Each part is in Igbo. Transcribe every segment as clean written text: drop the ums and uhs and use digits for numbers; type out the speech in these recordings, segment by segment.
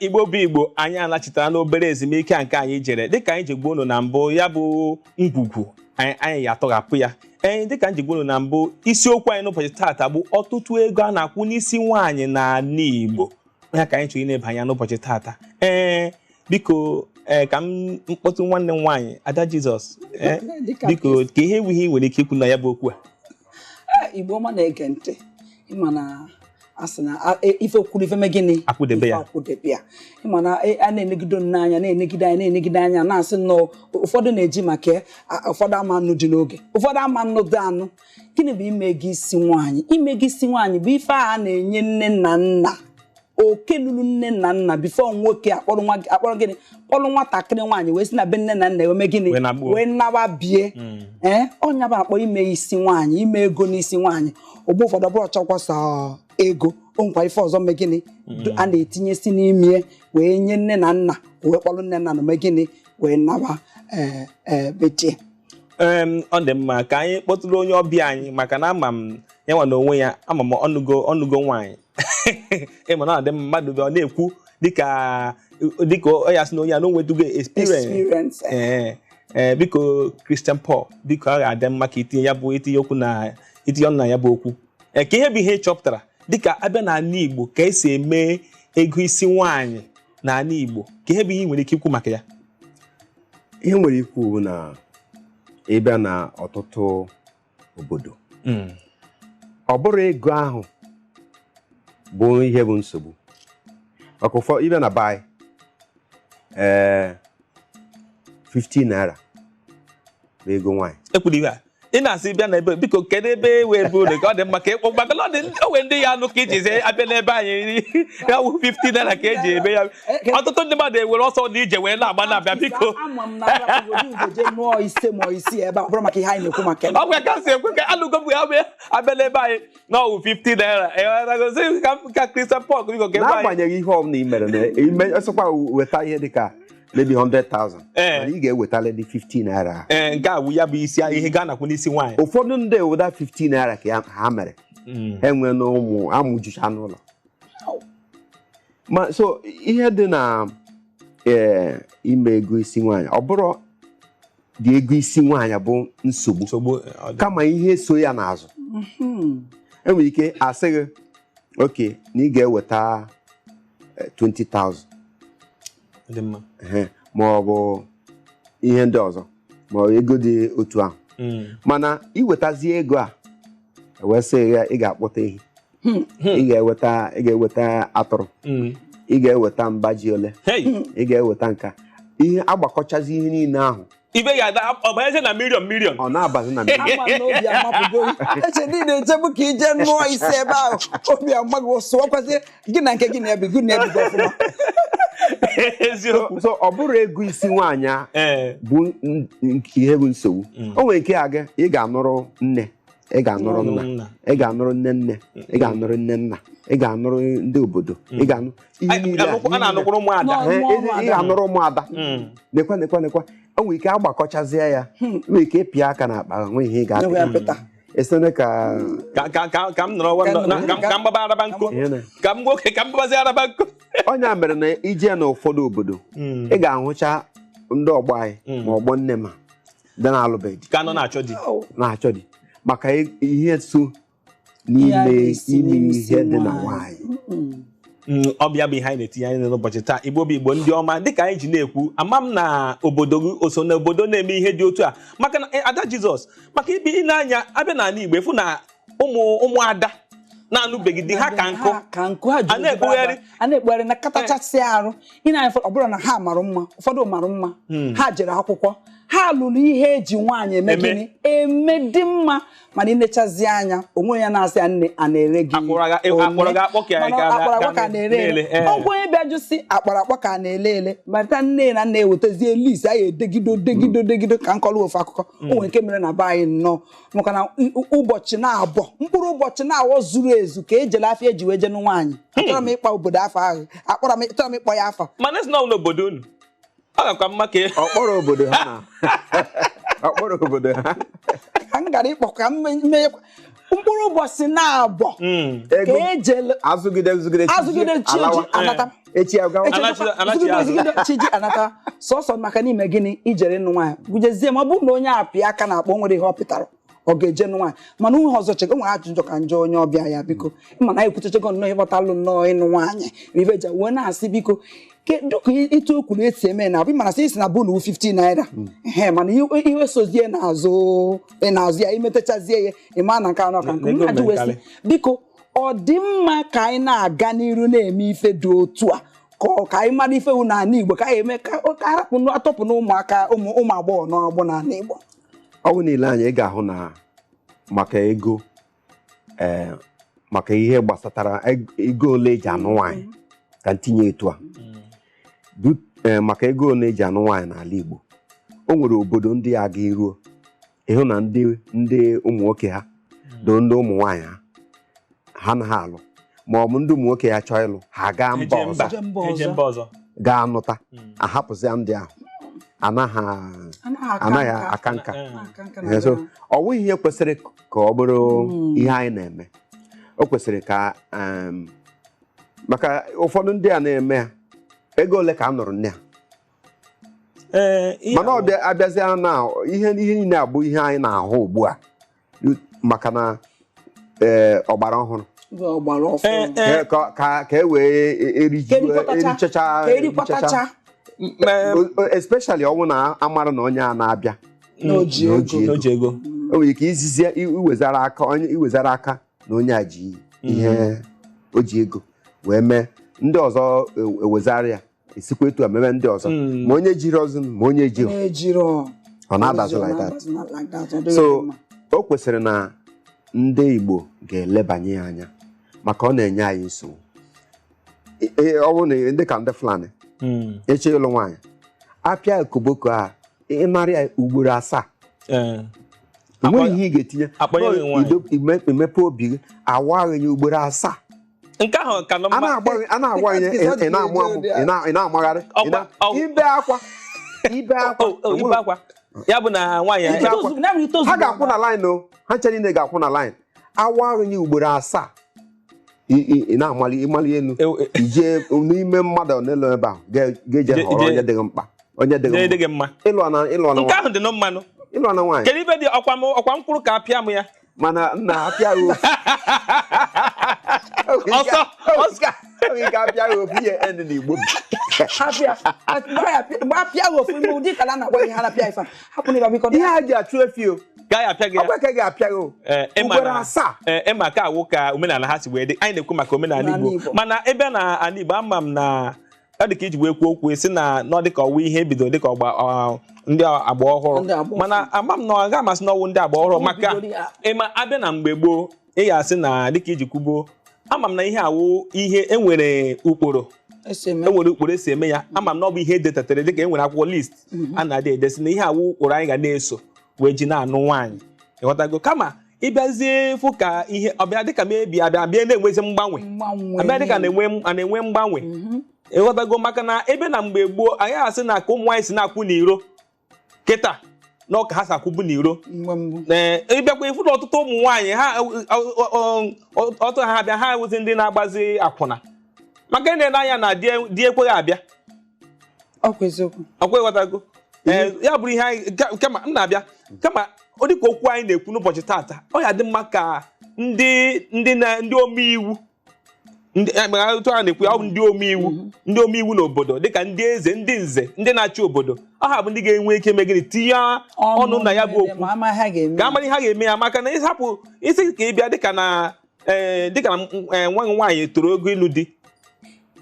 Igbo bụ Igbo anyị alachitara n'obere ezumike nke anyị jere dịka anyị ji gbuo unu na mbụ ya bụ ngwugwu anyị atọghapụ ya dịka anyị ji gbuo unu na mbụ isiokwu anyị n'ụbọchị taata bụ ọtụtụ ego a na-akwụ n'isi nwaanyị n'ala Igbo ya ka anyị chọrọ ịnebanye n'ụbọchị taata biko ka m mkpọtụ nwanne m nwaanyị Ada Jizọs biko ka ihe enweghị nwere ike ikwu na ya bụ okwu a Igbo ọma na-ege ntị ịma na asị na ife kwuru ife megịnị akwụdebe ya ịma na a na-enegide n'anya na-enegide anya na-asị nnọọ ụfọdụ na-eji maka ụfọdụ ama nnu dị n'oge ụfọdụ ama nnu dị anụ gịnị bụ ime gị isi nwaanyị bụ ife a na-enye nne na nna oke lulu nne na nna bifo nwoke akpọrọ gịnị kpọrọ nwatakịrị nwaanyị wee si na be nne na nna eme gịnị wee nawa bie ọnya bụ akpọ ime isi nwaanyị ime ego n'isi nwaanyị ogbe ụfọdụ bụrụ ọchọkwasa ego o nkwa ife ọzọ megịnị a na-etinye si n'ime wee nye nne na nna wee kpọrọ nne na nna megịnị wee nawa betie ọ dị mma ka anyị kpọtụrụ onye ọbịa anyị maka na ama m ya nwa na onwe ya ama m ọnụgo nwaanyị ịma na ọ dị mmadụ ọ na-ekwu dịka ọ ya sị na onye a na onwetugo experience biko Christian Paul biko ọ ga-adị mma ka itinye okwu na itinye ọnụ na ya bụ okwu ka ihe bụ ihe ị chọpụtara dịka abịa n'ala Igbo ka esi eme ego isi nwaanyị n'ala Igbo ka ihe bụ ihe nwere ike ikwu maka ya ihe nwere ikwu na ịbịa na ọtụtụ obodo ọ bụrụ ego ahụ bụ ihe bụ nsogbu ọkụfọ ịbịa na bai 15 naira bụ ego nwaanyị ekwuru ihe a ị na-asị bịa na ebe biko kedu ebe wee bụ ka ọ dị mma ka ịkpọ maka na onwe ndị ya anụ ka iji zie abịa n'ebe anyị ya wụ 15 naira ka eji ebe ya ọtụtụ ndị mmadụ ewere ọsọ dị ije wee na-agba na-abịa biko ọ gwa ka si ekwe ka alụgo bụ ya abịa n'ebe anyị na ọwụ 15 naira gozi ka Christian Paul biko ka ebe anyị n'agbanyeghị ihe ọbụla i mere na ime ọsọkwa weta ihe dịka maybe 100,000 mana ị ga-ewetala dị 15 naira nke a wụ ya bụ isi ihe ga nakwu n'isi nwaanyị ụfọdụ ndị eweda 15 naira ka ha mere enwe na ụmụ amụjucha n'ụlọ ma so ihe dị na ime ego isi nwaanyị ọ bụrụ dị ego isi nwaanyị bụ nsogbu kama ihe so ya n'azụ enwere ike asị gị oke na ị ga-eweta 20,000 ma ọ bụ ihe ndị ọzọ ma ọ ego dị otu ahụ mana iwetazie ego a wee sị ya ị ga-akpọta ehi ị ga-eweta atụrụ ị ga-eweta mba ji ole ị ga-eweta nka ihe agbakọchazi ihe niile ahụ ibe ya da ọbanye na million ọ na-abazi na million eche niile echebu ka ije nụọ isi ebe ahụ obi amaghị sụọkwazi gị na nke gị na-ebigo ọfụma so ọ bụrụ ego isi nwaanyị bụ ihe bụ nsogbu o nwere ike aga ị ga-anụrụ nne ị ga-anụrụ nna ị ga-anụrụ nne nne ị ga-anụrụ nne nna ị ga-anụrụ ndị obodo ị ga-anụ ihe niile ị ga-anụrụ ụmụada nekwa o nwere ike agbakọchazie ya nwere ike ịpịa aka n'akpa nwe ihe ị ga-apịa esene ka m nọrọ ka m gbaba araba nkụ ka m nwoke ka m gbabazi araba nkụ ọnya mere na ije na ụfọdụ obodo ị ga-ahụcha ndị ọgbọ anyị ma ọgbọ nne ma dị na-alụbeghị ka nọ na-achọ di maka ihe so n'ime ihe dị na nwaanyị ọbịa bụ ihe anyị na-etinye anyị n'ụbọchị taa Igbo bụ Igbo ndị ọma dịka anyị ji na-ekwu ama m na obodo gị oso na obodo na-eme ihe dị otu a maka na Ada Jizọs maka ibi ịnanya abịa n'ala Igbo efu na ụmụada na-anụbeghị di ha ka nkụ a na-ekpugharị na katachasị arụ ị na-anya ọ bụrụ na ha mara mma ụfọdụ mara mma ha jere akwụkwọ ha lụrụ ihe eji nwaanyị eme gịnị eme dị mma mana inechazi anya onwe ya na-asị ya nne a na-ere gị akpọrọ ka na-ere ọgwụ onye bịa jụsị akpọrọ ka na-ele bata nne na nna ewetazie list a ga-edegido ka nkọrọ ofe akụkọ o nwere nke mere na be anyị nnọọ maka na ụbọchị na-abọ mkpụrụ ụbọchị na-awọ zuru ezu ka ejele afọ eji wee jenu nwaanyị achọrọ m ịkpa obodo afọ ahụ achọrọ m ịkpọ ya afọ mana esi na n'obodo unu ọ gakwa mma ka ọkpọrọ obodo ha ka m gara ịkpọ ka m mee mkpụrụ ụbọchị na-abọ ka ejele azụgide chiji anata echi agawa chiji anata sọsọ maka n'ime gịnị ijere nụ nwaanyị gujezie ma ọ bụrụ na onye apị aka na-akpọ nwere ihe ọ pịtara ọ ga-eje nụ nwaanyị mana ihe ọzọ chego nwere ajụjụ ka njọ onye ọbịa ya biko mana anyị kwuchechego nnọọ ịghọtalụ nnọọ ịnụ nwaanyị riveja wee na-asị biko kedu ka ịtụ okwu na-esi eme na abụ mana sị isi na bụ na 50 naira mana ihe sozie n'azụ ya imetachazie ya ịma na nke anọ ka nke mmadụ wee sị biko ọ dị mma ka anyị na-aga n'iru na-eme ife dị otu a ka anyị mara ife wu n'ala Igbo ka anyị eme ka arapụ atọpụ na ụmụaka ụmụ agbọghọ n'ọgbọ n'ala Igbo ọnwụ niile anyị ga-ahụ na maka ego maka ihe gbasatara ego ole eji anụ nwaanyị ka ntinye etu a maka ego ole eji anụ nwaanyị n'ala Igbo o nwere obodo ndị a ga-eruo ịhụ na ndị ụmụ nwoke ha do ndị ụmụ nwaanyị ha na ha alụ ma ọ bụ ndị ụmụ nwoke ya chọọ ịlụ ha gaa mba ọzọ gaa nụta ahapụzia ndị ahụ anaghị aka nka ọ bụghị ihe kwesịrị ka ọ bụrụ ihe anyị na-eme o kwesịrị ka maka ụfọdụ ndị a na-eme ya ego ole ka a nụrụ nne ha mana ọ dị abịazịa na ihe niile abụ ihe anyị na-ahụ ugbu a maka na ọgbara ọhụrụ ka e wee erichacha especially ọnwụ na amara na onye a na-abịa n'oji ego o nwere ike izizi iwezara aka na onye a ji ihe o ji ego wee mee ndị ọzọ ewezara ya esikwa etu a meme ndị ọzọ ma onye jiri ọzọ ma onye ejiro ọ na-adazụ like that so o kwesịrị na ndị Igbo ga-elebanye ya anya maka ọ na-enye anyị nsogbu ọ bụrụ na ndị ka ndị Fulani eche ịlụ nwaanyị apịa koboko a ịnarị ya ugboro 7 enweghị ihe ị ga-etinye imepe obi gị awaghị ya ugboro 7 nke ahụ ka a na-agwa ya ị na-amagharị ibe akwa ya bụ na nwaanyị ha ga-akwụ na line o ha nche niile ga-akwụ na line awaghị ya ugboro 7 ị na-amali ịmali elu ije n'ime mmadụ n'elu ebe ahụ ga-eje họrọ onye dịghị mkpa onye dịghị mma ịlụ na nke ahụ dị na mmanụ ịlụ na nwaanyị kedu ibe dị ọkwa mkpụrụ ka apịa m ya mana nna apịa apịa ofu ihe ndị n'Igbo ihe a ji achụ efi o ga-apịa ịma ka awụ ka omenala ha si wee dị anyị na-ekwu maka omenala Igbo mana ebe na ala Igbo ama m na ọ dị ka iji wee kwuo okwu si na ọ dị ka ọwụ ihe bido dị ka ndị agba ọhụrụ mana ama m na ọ ga-amasị n'ọwụ ndị agba ọhụrụ maka ịma abịa na mgbe gboo ị ga-asị na dịka iji kwubo ama m na ihe awụ ihe enwere ụkpụrụ esi eme ya ama m na ọ bụ ihe edetatara dịka enwere akwụkwọ list a na-adị edesi na ihe awụ ụkpụrụ anyị ga na-eso wee ji na-anụ nwaanyị ịghọtago kama ịbịazie fụ ka ihe ọbịa dịka mebi abịa na-enwezi mgbanwe abịa dịka na-enwe mgbanwe ịghọtago maka na ebe na mgbe gboo anyị asị na ka ụmụ nwaanyị si na-akwụ n'iro kịta na ọka ha si akwụbụ n'iro ịbịakwa ịfụ na ọtụtụ ụmụ nwaanyị ọtụ ha abịa ha ewuzi ndị na-agbazi akwụna maka ndị anya na di ekweghị abịa ọkwa ịghọtago ya bụrụ ihe anyị kama m na-abịa kama ọ dịka okwu anyị na-ekwu n'ụbọchị taata ọ ya dị mma ka ndị omeiwu otu a na-ekwu ndị omeiwu n'obodo dịka ndị eze ndị nze ndị na-achị obodo ọ ha bụ ndị ga-enwe ike megịrị tinye ọnụ na ya bụ okwu ka amara ihe ha ga-eme ya maka na ịhapụ isi ka ị bịa dịka na nwa nwaanyị toro ogo ịlụ di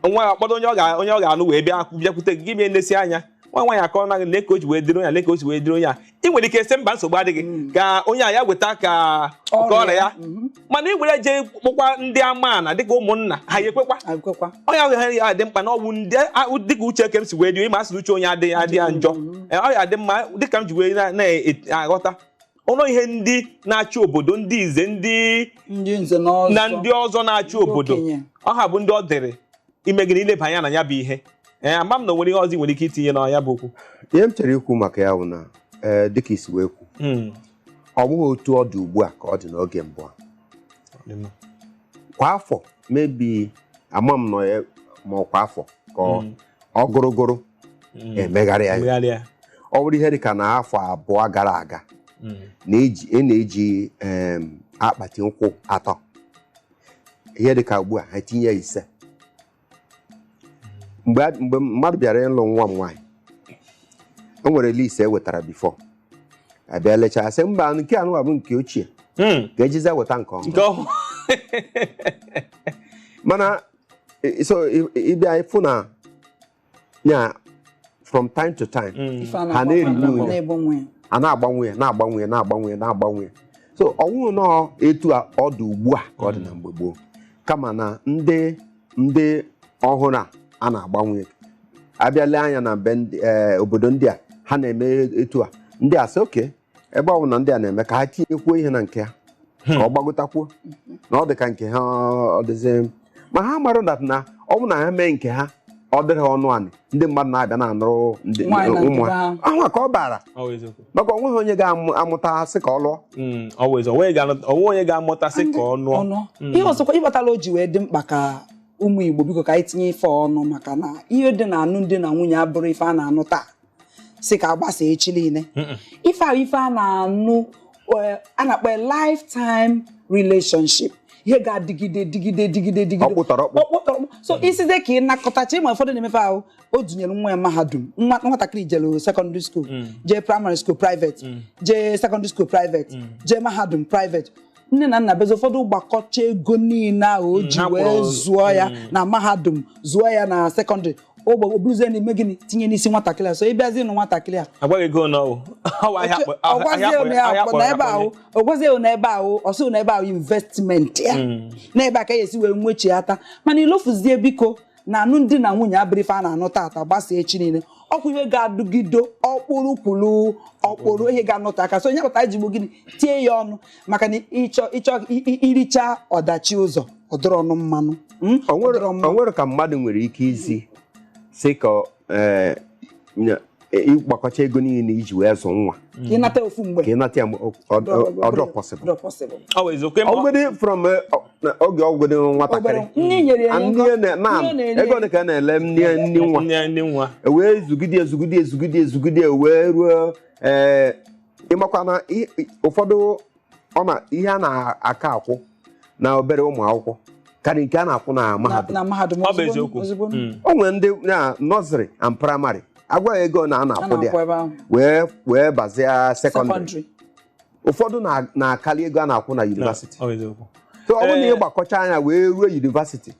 nwa ọkpọdo onye ọ ga-anụ wee bịakwute gị bịa nlesi anya nwa nwaanyị akọ na gị ka o ji wee dịrị onye ka o ji wee dịrị onye a ị nwere ike ese mba nsogbu adịghị ka onye a ya weta ka ọrịa ya mana ị were jee kpụkwa ndị amaana dịka ụmụnna ha ya ekwekwa onye ahụ ya dị mkpa na ọgwụ ndị dịka uche ke m si wee dị ịma asịrị uche onye adịghị ya njọ ọ ya dị mma dịka m ji wee na-aghọta ọnụ ihe ndị na-achị obodo ndị ize na ndị ọzọ na-achị obodo ọ ha bụ ndị ọ dịrị ime gị na ileba anya na ya bụ ihe ama m na nwere ihe ọzọ nwere ike itinye na ya bụ okwu ihe m chere ikwu maka ya bụ na dịka isi wee kwu ọ bụghị otu ọ dị ugbu a ka ọ dị n'oge mbụ a kwa afọ mebi ama m nọ ya ma kwa afọ ka ọ gụrụgụrụ emegharịa ya. Ọ bụrụ ihe dịka na afọ 2 gara aga na-eji akpati nkwụ 3, ihe dịka ugbu a ha tinye 5. Mgbe mmadụ bịara ịlụ nwa m nwaanyị, o nwere list wetara before abịa lechaa sị mba nke anụ bụ nke ochie ga-ejiza weta nke ọhụrụ. Mana so ịbịa ịfụ na ya from time to time ha na-eri a na-agbanwe. So ọnwụ nọ etu ọ dị ugbu a ka ọ dị na mgbe gboo, kama na ndị ọhụrụ a na-agbanwe. Abịala anya na obodo ndị a ha na-eme etu a, ndị a sị oke ebe ọ bụ na ndị a na-eme ka ha tinyekwuo ihe na nke ha ka ọ gbagotakwuo na ọ dị ka nke ha ọ dịzi. Ma ha mara na ọ bụ na ha mee nke ha ọ dịrị ọnụ anị, ndị mmadụ na-abịa na-anụrụ ụmụ ha ahụ ka ọ bara, maka onweghị onye ga-amụta sị ka ọ lụọ. Onwe onye ga-amụta sị ka ọ nụọ. Ihe ọzọkwa ịbatala o ji wee dị mkpa ka ụmụ Igbo biko ka anyị tinye ife ọnụ, maka na ihe dị na anụ ndị na nwunye abụrụ ife a na-anụ taa sị ka agbasa echi niile. Ife a na-anụ a na-akpọ lifetime relationship, ihe ga-adịgide ọkpụtọrọkpụ. So isize ka ị nakọtacha ịma ụfọdụ na-emefe ahụ o dunyere nwa ya mahadum, nwatakịrị jere secondary school, jee primary school private, jee secondary school private, jee mahadum private. Nne na nna bezi ụfọdụ gbakọcha ego niile ahụ o ji wee zụọ ya na mahadum, zụọ ya na secondary, oburuzie n'ime gịnị tinye n'isi nwatakịrị. So ịbịazi nụ nwatakịrị a agwaghị ego n'ọwụ ọgwazie n'ebe ahụ ọsị n'ebe ahụ investment ya n'ebe a ka esi wee nwechiata. Mana ilofuzie biko na anụ ndị na nwunye abụrụ ife a na-anụ tata gbasa echi niile, ọkwa ihe ga-adụgido ọkpụrụ ihe ga-anọte aka. So onye pụta ijigbo gịnị tie ya ọnụ, maka na ịchọ iricha ọdachi ụzọ ọdụrụ ọnụ mmanụ. O nwere ka mmadụ nwere ike izi sị ka ịgbakọcha ego niile iji wee zụ nwa ka ịnata ofu mgbe ka ịnata ya ọdọ possible. Ọgwụdị from oge ọgwụdị nwatakịrị ego dị ka na-ele nni nwa wee zugide wee ruo ịmakwa na ụfọdụ ihe a na-aka akwụ na obere ụmụ akwụkwọ karịa nke a na-akwụ na mahadum. Ọ bụ eziokwu. O nwere ndị na nursery and primary agwa ego na a na-akwụ dị wee bazie secondary. Ụfọdụ na-akali ego a na-akwụ na university. So ọ bụrụ na ịgbakọcha anya wee ruo university,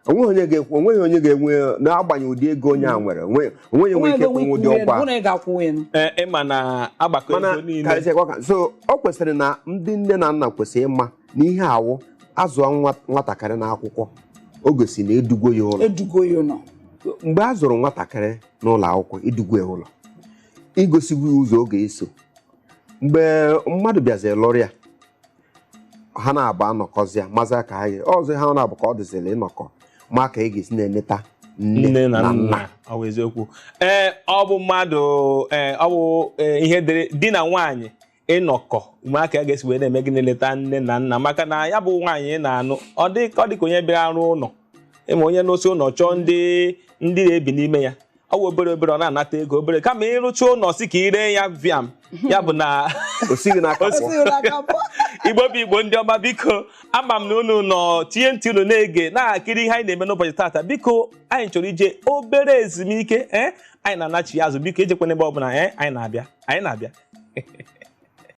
onweghị onye ga-enwe na-agbanye ụdị ego onye a nwere, onweghị ike kwụnwe ụdị ọgba. Ịma na agbakọ ego niile. So ọ kwesịrị na ndị nne na nna kwesịrị ịma na ihe awụ azụọ nwatakịrị n'akwụkwọ, o gosi na edugo ya ụlọ. Mgbe a zụrụ nwatakịrị n'ụlọ akwụkwọ, edugo ya ụlọ, igosigbu ụzọ ọ ga-eso. Mgbe mmadụ bịaziri lụrụ ya, ha na-aba anọkọzịa mazi ka ha ọzọ ha na-abụ ka ọ dịzịrị ịnọkọ ma ka ị ga-esi na-eneta nne na nna. Ọ bụ eziokwu. Ọ bụ mmadụ ọ bụ ihe dịrị di na nwaanyị ịnọkọ ụmụaka ya ga-esi wee na-eme gị na-eleta nne na nna, maka na ya bụ nwaanyị na-anụ ọ dị ka onye bịara arụ ụlọ, ịma onye n'osi ụlọ chọọ ndị na-ebi n'ime ya. Ọ bụ obere ọ na-anata ego obere, kama ịrụcha ụlọ si ka ire ya viam ya bụ na osighị n'aka Igbo bụ Igbo ndị ọma, biko ama m na unu nọ tinye ntị unu na-ege na-akiri ihe anyị na-eme n'ụbọchị tata. Biko anyị chọrọ ije obere ezumike anyị na-anachi azụ, biko ejekwana ebe ọbụla anyị na-abịa